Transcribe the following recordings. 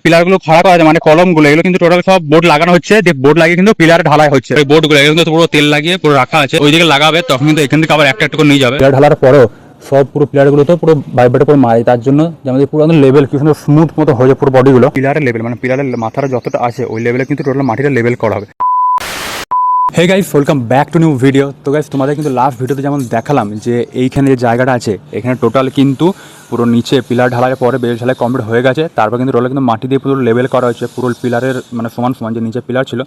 পিলারগুলো খাড়া করা আছে, মানে কলমগুলো এগুলো কিন্তু টোটাল সব বোর্ড লাগানো হচ্ছে, যে বোর্ড লাগিয়ে কিন্তু পিলার ঢালাই হচ্ছে। ওই বোর্ডগুলো এগুলো কিন্তু পুরো তেল লাগিয়ে পুরো রাখা আছে, ওইদিকে লাগাবে তখন কিন্তু এখান থেকে আবার একটা একটা করে নিয়ে যাবে। পিলার ঢালার পরেও সব পুরো পিলারগুলো তো পুরো ভাইব্রেট করে মারে, তার জন্য যে আমাদের পুরো লেভেল কি সুন্দর স্মুথ মতো হয়ে যায় পুরো বডিগুলো। পিলারের লেভেল মানে পিলারের মাথার যতটা আছে ওই লেভেলে কিন্তু টোটাল মাটিটা লেভেল করা হবে। Hey guys, welcome back to new video. তো গাইস, তোমাদের কিন্তু লাস্ট ভিডিওতে যেমন দেখালাম যে এইখানে যে জায়গাটা আছে এখানে টোটাল কিন্তু পুরো নিচে পিলার ঢালার পরে বেস ঢালাই কমপ্লিট হয়ে গেছে। তারপর কিন্তু টোটাল কিন্তু মাটি দিয়ে পুরো লেভেল করা হয়েছে, পুরো পিলারের মানে সমান সমান যে নিচে পিলার ছিল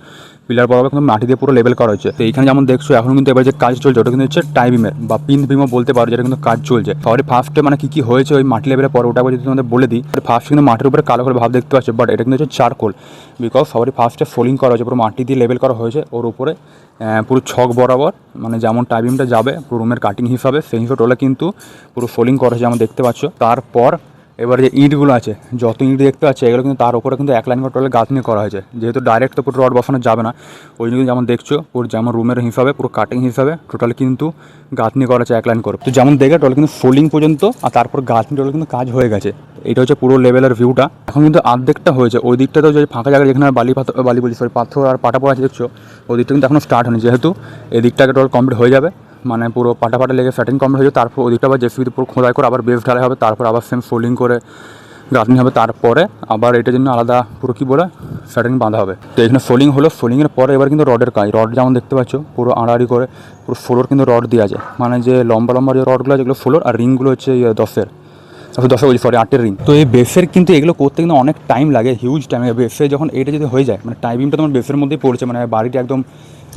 পিলার বরাবর কিন্তু মাটি দিয়ে পুরো লেভেল করা হয়েছে। তো এইখানে যেমন দেখছো এখন কিন্তু এবার যে কাজ চলছে ওটা কিন্তু হচ্ছে টাই বিমের বা পিন বিমও বলতে পারো, যেটা কিন্তু কাজ চলছে। সরি ফার্স্টে মানে কি হয়েছে ওই মাটি লেভেলের পরে ওটা যদি তোমাদের বলে দিই। ফার্স্ট কিন্তু মাটির উপরে কালো করে ভাব দেখতে পাচ্ছে, বাট এটা কিন্তু হচ্ছে চারকোল, বিকজ সবারই ফার্স্টে ফোলিং করা হয়েছে, পুরো মাটি দিয়ে লেভেল করা হয়েছে ওর উপরে পুরো ছক বরাবর, মানে যেমন টাইবিমটা যাবে পুরো রুমের কাটিং হিসাবে সেই হিসাবে টোলে কিন্তু পুরো ফোলিং করা হয়েছে যেমন দেখতে পাচ্ছ। তারপর এবার যে ইঁটগুলো আছে, যত ইঁট দেখতে পাচ্ছে এগুলো কিন্তু তার উপরে কিন্তু এক লাইন করে টোলে গাঁথনি করা হয়েছে, যেহেতু ডাইরেক্ট তো পুরো রড বসানো যাবে না, ওই জন্য যেমন দেখছো পুরো যেমন রুমের হিসাবে পুরো কাটিং হিসাবে টোটাল কিন্তু গাঁথনি করা আছে এক লাইন করে। তো যেমন দেখে টোটাল কিন্তু ফোলিং পর্যন্ত আর তারপর গাঁথনি টোটাল কিন্তু কাজ হয়ে গেছে। এটা হচ্ছে পুরো লেভেলের ভিউটা। এখন কিন্তু অর্ধেকটা হয়েছে, ওই দিকটা তো যে ফাঁকা জায়গা যেখানে বালি বলি সরি পাথর আর পাটা পড়া আছে দেখছো, ওই দিকটা কিন্তু এখনও স্টার্ট হয়নি, যেহেতু এই দিকটাকে টোটাল কমপ্লিট হয়ে যাবে, মানে পুরো পাটা লেগে ফ্যাটিং কমপ্লিট হয়ে যাবে। তারপর ওই দিকটা আবার জেসিবিতে পুরো খোদাই করে আবার বেস ঢালাই হবে, তারপর আবার সেম ফোল্ডিং করে গাঁথনি হবে, তারপরে আবার এটার জন্য আলাদা পুরো কী বলে ফ্যাটিং বাঁধা হবে। তো এখানে ফোলিং হলো, ফোলিংয়ের পরে এবার কিন্তু রডের কাজ। রড যেমন দেখতে পাচ্ছ পুরো আড়াআড়ি করে পুরো ফ্লোর কিন্তু রড দেওয়া আছে, মানে যে লম্বা লম্বা যে রডগুলো আছে যেগুলো ফ্লোর, আর রিংগুলো হচ্ছে 10-এর বলছি সরি 8-এর রিং। তো এই বেসের কিন্তু এগুলো করতে কিন্তু অনেক টাইম লাগে, হিউজ টাইম। বেসে যখন এটা যদি হয়ে যায় মানে টাইমিংটা তোমার বেসের মধ্যেই পড়ছে, মানে বাড়িটা একদম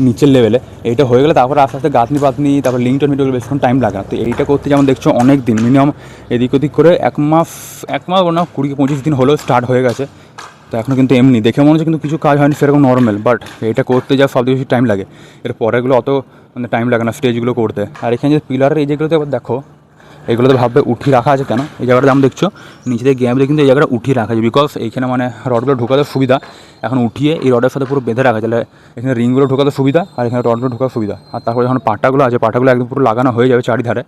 নিচের লেভেলে এইটা হয়ে গেলে তারপরে আস্তে আস্তে গাঁথনি পাতনি তারপর লিঙ্কটন মিটল বেশিক্ষণ টাইম লাগে না। তো এইটা করতে যেমন দেখছো অনেক দিন, মিনিমাম এদিক ওদিক করে এক মাস না 20-25 দিন হলেও স্টার্ট হয়ে গেছে। তো এখনও কিন্তু এমনি দেখে মনে হচ্ছে কিন্তু কিছু কাজ হয়নি সেরকম নর্মাল, বাট এটা করতে যা সবচেয়ে বেশি টাইম লাগে। এর পরেগুলো অত মানে টাইম লাগে না স্টেজগুলো করতে। আর এখানে যে পিলারের এই যেগুলোতে এবার দেখো এগুলো তো ভাববে উঠিয়ে রাখা আছে কেন, এই জায়গাটা যেমন দেখছো নিচে থেকে গ্যাপ দিয়ে কিন্তু এই জায়গাটা উঠিয়ে রাখা আছে, বিকজ এইখানে মানে রডগুলো ঢোকাতে সুবিধা। এখন উঠিয়ে এই রডের সাথে পুরো বেঁধে রাখা, তাহলে এখানে রিংগুলো ঢোকাতে সুবিধা আর এখানে রডগুলো ঢোকাতে সুবিধা। আর তারপরে যখন পাটাগুলো আছে পাটাগুলো একদম পুরো লাগানো হয়ে যাবে চারিধারে,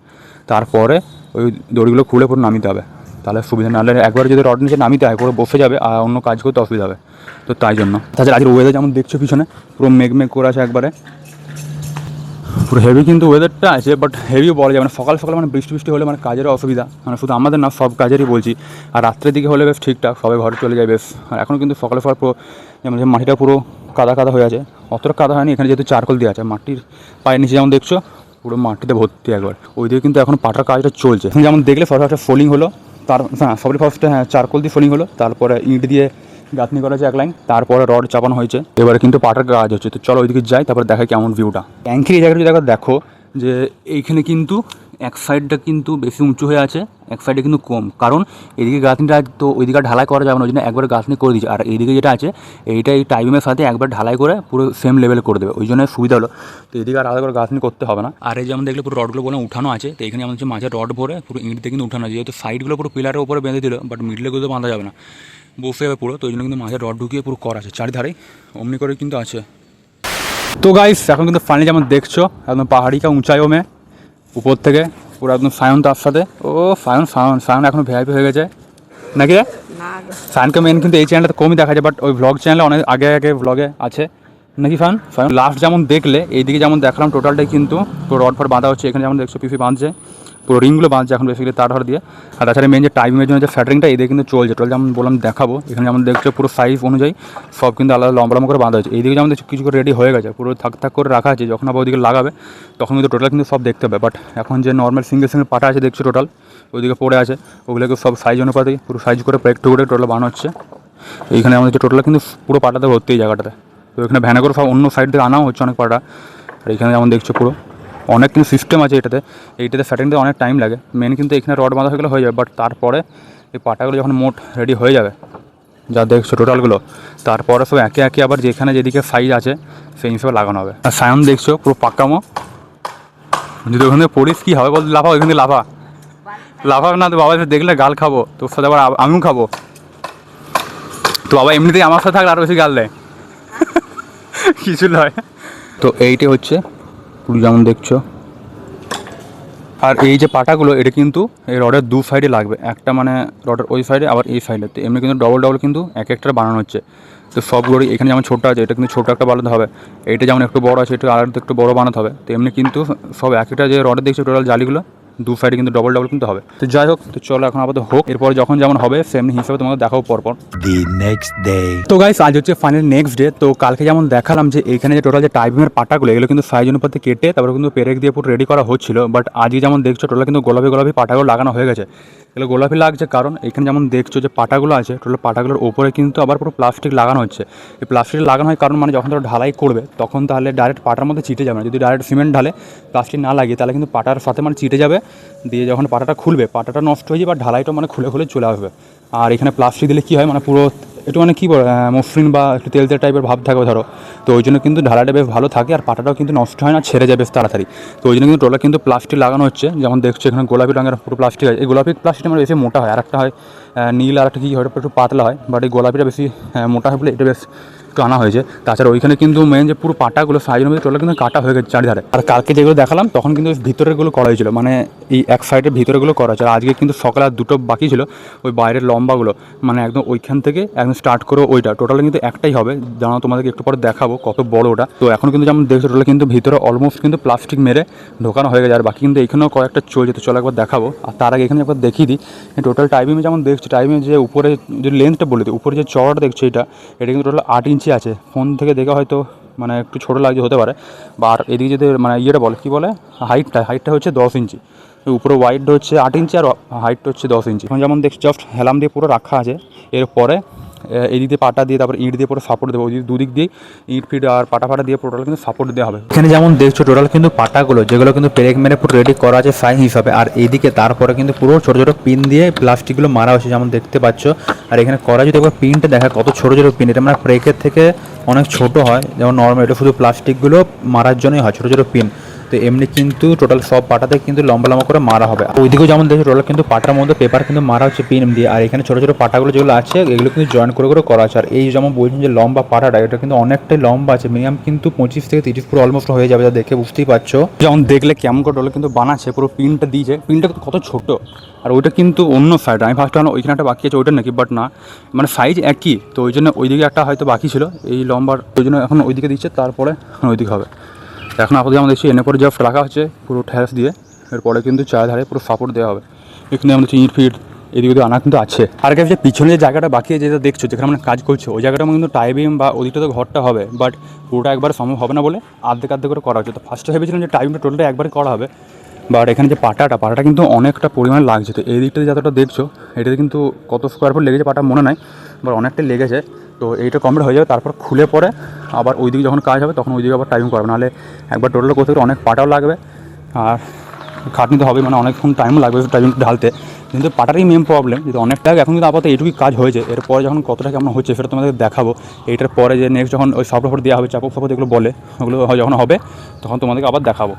তারপরে ওই দড়িগুলো খুলে পুরো নামিতে হবে, তাহলে সুবিধা। নাহলে একবার যদি রড নিচে নামিতে হয় পুরো বসে যাবে আর অন্য কাজ করতে অসুবিধা হবে। তো তাই জন্য তাছাড়া আজকের ওয়েদার যেমন দেখছো পিছনে পুরো মেঘ করে আছে একবারে, পুরো হেভি কিন্তু ওয়েদারটা আছে, বাট হেভিও বলা যায় মানে সকাল মানে বৃষ্টি হলে মানে কাজেরও অসুবিধা, মানে শুধু আমাদের না সব কাজেরই বলছি। আর রাত্রের দিকে হলে বেশ ঠিকঠাক সবাই ঘরে চলে যায় বেশ। আর এখন কিন্তু সকালে পুরো যেমন মাটিটা পুরো কাদা হয়ে আছে, অতটা কাদা হয়নি এখানে যেহেতু চারকোল দেওয়া আছে। মাটির পায়ের নিচে যেমন দেখছো পুরো মাটিতে ভর্তি একবার, ওইদিকে কিন্তু এখন পাটার কাজটা চলছে। যেমন দেখলে ফার্স্টে ফোলিং হলো, সবারই ফার্স্টে চারকোল দিয়ে ফোলিং হলো, তারপরে ইঁট দিয়ে গাঁথনি করা হয়েছে এক লাইন, তারপরে রড চাপানো হয়েছে, এবারে কিন্তু পাটার কাজ হচ্ছে। তো চলো ওইদিকে যাই, তারপরে দেখাই কেমন ভিউটা। ট্যাঙ্কির এই জায়গাটা যদি দেখো যে এইখানে কিন্তু এক সাইডটা কিন্তু বেশি উঁচু হয়ে আছে, এক সাইডে কিন্তু কম, কারণ এদিকে গাঁথনিটা তো ওইদিকে ঢালাই করা যাবে না, ওই জন্য একবার গাঁথনি করে দিচ্ছে। আর এইদিকে যেটা আছে এইটা এই টাইবিমের সাথে একবার ঢালাই করে পুরো সেম লেভেল করে দেবে, ওই জন্য সুবিধা হলো। তো এদিকে আর আলাদা করে গাঁথনি করতে হবে না। আর এই যেমন দেখলে পুরো রডগুলো বলে উঠানো আছে, তো এখানে যেমন হচ্ছে মাঝে রড ভরে পুরো ইঁট দিয়ে কিন্তু উঠানো আছে, যেহেতু সাইডগুলো পুরো পিলারের উপরে বেঁধে দিল, বাট মিডলেগুলো তো বাঁধা যাবে না, বসে যাবে পুরো। তো ওই জন্য কিন্তু মাঝে রড ঢুকিয়ে পুরো করা আছে, চারিধারেই অমনি করে কিন্তু আছে। তো গাইস এখন কিন্তু ফাইনালি যেমন দেখছো একদম পাহাড়ি কা উঁচাইও মে উপর থেকে পুরো একদম সায়ন তার সাথে। ও সায়ন এখন ভিআইপি হয়ে গেছে নাকি? সায়নকে মেন কিন্তু এই চ্যানেলটা কমই দেখা যায়, বাট ওই ভ্লগ চ্যানেলে অনেক আগে ভ্লগে আছে নাকি। ফাইন লাস্ট যেমন দেখলে এইদিকে যেমন দেখলাম টোটালটাই কিন্তু পুরো রড ফড বাঁধা হচ্ছে, এখানে যেমন দেখছো পিপি বাঁধছে, পুরো রিংগুলো বাঁধছে এখন বেসিক্যালি তার ধর দিয়ে। আর তাছাড়া মেন যে টাইমিংয়ের জন্য যে ফ্যাটারিংটা এদিকে কিন্তু চলছে, টোটাল যেমন বললাম দেখাবো। এখানে যেমন দেখছো পুরো সাইজ অনুযায়ী সব কিন্তু আলাদা লম্বা করে বাঁধা হয়েছে। এইদিকে যেমন দেখছো কিছু করে রেডি হয়ে গেছে, পুরো থাক করে রাখা আছে, যখন আবার ওইদিকে লাগাবে তখন কিন্তু টোটাল কিন্তু সব দেখতে হবে। বাট এখন যে নর্মাল সিঙ্গেল পাটা আছে দেখছো টোটাল ওইদিকে পড়ে আছে, ওগুলোকে সব সাইজ অনুপাতে পুরো সাইজ করে একটু করে টোটাল বানানো হচ্ছে। এইখানে আমাদের যে টোটাল কিন্তু পুরো পাটাতে ভর্তি এই জায়গাটাতে। তো এখানে ভ্যানে করে সব অন্য সাইড থেকে আনাও হচ্ছে অনেক পাটা। আর এখানে যেমন দেখছো পুরো অনেক কিন্তু সিস্টেম আছে এইটাতে ফ্যাটিংতে অনেক টাইম লাগে। মেন কিন্তু এখানে রড বাঁধা হয়ে গেলে হয়ে যাবে, বাট তারপরে এই পাটাগুলো যখন মোট রেডি হয়ে যাবে যা দেখছো টোটালগুলো, তারপরে সব একে একে আবার যেখানে যেদিকে সাইজ আছে সেই হিসেবে লাগানো হবে। আর সায়ন দেখছো পুরো পাক্কামো, যদি ওখানে পড়িস কী হবে বলতে লাফা, ওইখানে লাফা না তো বাবা দেখলে গাল খাবো, তোর সাথে আবার আমিও খাবো। তো বাবা এমনিতেই আমার সাথে থাকলে আরও বেশি গাল দেয়, কিছু নয়। তো এইটাই হচ্ছে পুরো যেমন দেখছো আর এই যে পাটাগুলো এটা কিন্তু এই রডের দু সাইডে লাগবে, একটা মানে রডের ওই সাইডে আবার এই সাইডে। তো এমনি কিন্তু ডবল ডবল কিন্তু এক একটা বানানো হচ্ছে। তো সবগুলোই এখানে যেমন ছোটো আছে এটা কিন্তু ছোটো একটা বানাতে হবে, এটা যেমন একটু বড় আছে এটা আর একটু বড় বানাতে হবে। তো এমনি কিন্তু সব এক একটা যে রডের দেখছে টোটাল জালিগুলো দু সাইডে কিন্তু ডবল ডবল কিন্তু হবে। তো যাই হোক, তো চলো এখন আপাতত হোক, এরপর যখন যেমন হবে সেমনি হিসাবে তোমাকে দেখাবো পরপর। The next day. তো গাইস আজ হচ্ছে ফাইনাল নেক্সট ডে। তো কালকে যেমন দেখালাম যে এখানে যে টোটাল যে টাইপিংয়ের পাটাগুলো এগুলো কিন্তু সাইজ অনুপাতে কেটে তারপরে কিন্তু পেরেক দিয়ে পুরো রেডি করা হচ্ছিল। বাট আজকে যেমন দেখছো টোটাল কিন্তু গোলাপি গোলাপি পাটাগুলো লাগানো হয়ে গেছে। এগুলো গোলাপি লাগছে কারণ এখানে যেমন দেখছো যে পাটাগুলো আছে টোটাল পাটাগুলোর ওপরে কিন্তু আবার পুরো প্লাস্টিক লাগানো হচ্ছে। এই প্লাস্টিক লাগানো হয় কারণ মানে যখন তোরা ঢালাই করবে তখন তাহলে ডাইরেক্ট পাটার মধ্যে চিটে যাবে না। যদি ডাইরেক্ট সিমেন্ট ঢালে প্লাস্টিক না লাগিয়ে তাহলে কিন্তু পাটার সাথে মানে চিটে যাবে, দিয়ে যখন পাটাটা খুলবে পাটাটা নষ্ট হয়ে যাবে আর ঢালাইটা মানে খুলে খুলে চলে আসবে। আর এখানে প্লাস্টিক দিলে কী হয় মানে পুরো একটু মানে কী বলে মসৃণ বা একটু তেল তেল টাইপের ভাব থাকবে ধরো। তো ওই জন্য কিন্তু ঢালাইটা বেশ ভালো থাকে আর পাটাটাও কিন্তু নষ্ট হয় না, ছেড়ে যায় বেশ তাড়াতাড়ি। তো ওই জন্য কিন্তু টোটাল কিন্তু প্লাস্টিক লাগানো হচ্ছে। যেমন দেখছো এখানে গোলাপি রঙের পুরো প্লাস্টিক আছে। এই গোলাপি প্লাস্টিকটা মানে বেশি মোটা হয়, আর একটা হয় নীল, আর একটা কী হয় একটু পাতলা হয়। বাট এই গোলাপিটা বেশি মোটা হয় বলে এটা বেশ একটু আনা হয়েছে। তাছাড়া ওইখানে কিন্তু মেন যে পুরো পাটাগুলো সাইজের মধ্যে টোটাল কিন্তু কাটা হয়ে গেছে চারিধারে। আর কালকে যেগুলো দেখালাম তখন কিন্তু ভিতরেরগুলো করা হয়েছিল, মানে এই এক সাইডের ভিতরেগুলো করা হয়েছে। আর আজকে কিন্তু সকালে আর দুটো বাকি ছিল, ওই বাইরের লম্বাগুলো মানে একদম ওইখান থেকে একদম স্টার্ট করে ওইটা টোটাল কিন্তু একটাই হবে। জানো তোমাদেরকে একটু পরে দেখাবো কত বড় ওটা। তো এখন কিন্তু যেমন দেখছো টোটাল কিন্তু ভিতরে অলমোস্ট কিন্তু প্লাস্টিক মেরে ঢোকানো হয়ে গেছে। আর বাকি কিন্তু এখানেও কয়েকটা চলছে, তো চলো একবার দেখাবো। আর তার আগে এখানে একবার দেখিয়ে দিই টোটাল টাইপিংয়ে যেমন দেখছো টাইপিংয়ে যে উপরে যে লেন্থটা বলে দিই, উপরে যে চড়াটা দেখছো এটা কিন্তু টোটাল 8 ইঞ্চি আছে। ফোন থেকে দেখে হয়তো মানে একটু ছোটো লাগছে হতে পারে। বা আর এদিকে যদি মানে ইয়েটা বলে কী বলে হাইটটা হচ্ছে 10 ইঞ্চি, উপরে ওয়াইডটা হচ্ছে 8 ইঞ্চি আর হাইটটা হচ্ছে 10 ইঞ্চি। এখন যেমন দেখছি জাস্ট হেলাম দিয়ে পুরো রাখা আছে। এরপরে এদিক দিয়ে পাটা দিয়ে তারপর ইট দিয়ে পুরো সাপোর্ট দেবো, ওই দুদিক দিয়ে ইট ফিট আর পাটা ফাটা দিয়ে টোটাল কিন্তু সাপোর্ট দেওয়া হবে। এখানে যেমন দেখছো টোটাল কিন্তু পাটাগুলো যেগুলো কিন্তু পেরেক মেরে পুরো রেডি করা আছে সাইজ হিসাবে। আর এইদিকে তারপরে কিন্তু পুরো ছোটো ছোটো পিন দিয়ে প্লাস্টিকগুলো মারা হচ্ছে যেমন দেখতে পাচ্ছ। আর এখানে করা যদি একবার পিনটা দেখা কত ছোটো ছোটো পিন, এটা মানে পেরেকের থেকে অনেক ছোট হয়, যেমন নর্মাল এটা শুধু প্লাস্টিকগুলো মারার জন্যই হয় ছোটো ছোটো পিন। তো এমনি কিন্তু টোটাল সব পাটাতে কিন্তু লম্বা লম্বা করে মারা হবে। ওইদিকেও যেমন দেখছো টোটাল কিন্তু পাটার মধ্যে পেপার কিন্তু মারা হচ্ছে পিন দিয়ে। আর এখানে ছোটো ছোটো পাটাগুলো যেগুলো আছে এগুলো কিন্তু জয়েন করে করে করা আছে। আর এই যেমন বলছেন যে লম্বা পাটাটা এটা কিন্তু অনেকটাই লম্বা আছে, মিনিমাম কিন্তু 25 থেকে 30 পুরো অলমোস্ট হয়ে যাবে, যা দেখে বুঝতেই পারছো। যেমন দেখলে কেমন করে টোটাল কিন্তু বানাচ্ছে, পুরো পিনটা দিয়েছে, পিনটা কত ছোটো। আর ওইটা কিন্তু অন্য সাইড, আমি ফার্স্ট টাইম ওইখানে একটা বাকি আছে ওইটা নাকি, বাট না মানে সাইজ একই। তো ওই জন্য ওইদিকে একটা হয়তো বাকি ছিল এই লম্বার, ওই জন্য এখন ওইদিকে দিচ্ছে, তারপরে ওইদিকে হবে। এখন আপাতত আমাদের দেখছি এনে পরে জাস্ট রাখা হচ্ছে পুরো ঠ্যাস দিয়ে, এরপরে কিন্তু চারধারে পুরো সাপোর্ট দেওয়া হবে। এখানে আমাদের ইট ফিট এদিকে আনা কিন্তু আছে। আর কাছে পিছনে যে জায়গাটা বাকি যেটা দেখছো যেখানে আমরা কাজ করছি ওই জায়গাটা কিন্তু টাইবিম বা ওদিকটা তো ঘরটা হবে, বাট পুরোটা একবার সম্ভব হবে না বলে আর্ধেক করে করা হচ্ছে। তো ফার্স্টে ভেবেছিলাম যে টাইবিমটা টোটালটা একবারে করা হবে, বাট এখানে যে পাটাটা কিন্তু অনেকটা পরিমাণে লাগছে। তো এই দিকটাতে যতটা দেখছো এটাতে কিন্তু কত স্কোয়ার ফুট লেগেছে পাটা মনে নাই, বাট অনেকটাই লেগেছে। তো এইটা কমপ্লিট হয়ে যাবে, তারপর খুলে পরে আবার ওইদিকে যখন কাজ হবে তখন ওইদিকে আবার টাইম করবে, নাহলে একবার টোটাল করতে গেলে অনেক পাটাও লাগবে আর খাটনিতে হবে, মানে অনেকক্ষণ টাইমও লাগবে টাইম ঢালতে। কিন্তু পাটারই মেন প্রবলেম, যদি অনেকটা এখন কিন্তু আপাতত এইটুকুই কাজ হয়েছে। এরপরে যখন কতটা কেমন হচ্ছে সেটা তোমাদের দেখাবো। এইটার পরে যে নেক্সট যখন ওই সাপোর্ট দেওয়া হবে চাপক যেগুলো বলে ওগুলো যখন হবে তখন তোমাদেরকে আবার দেখাবো।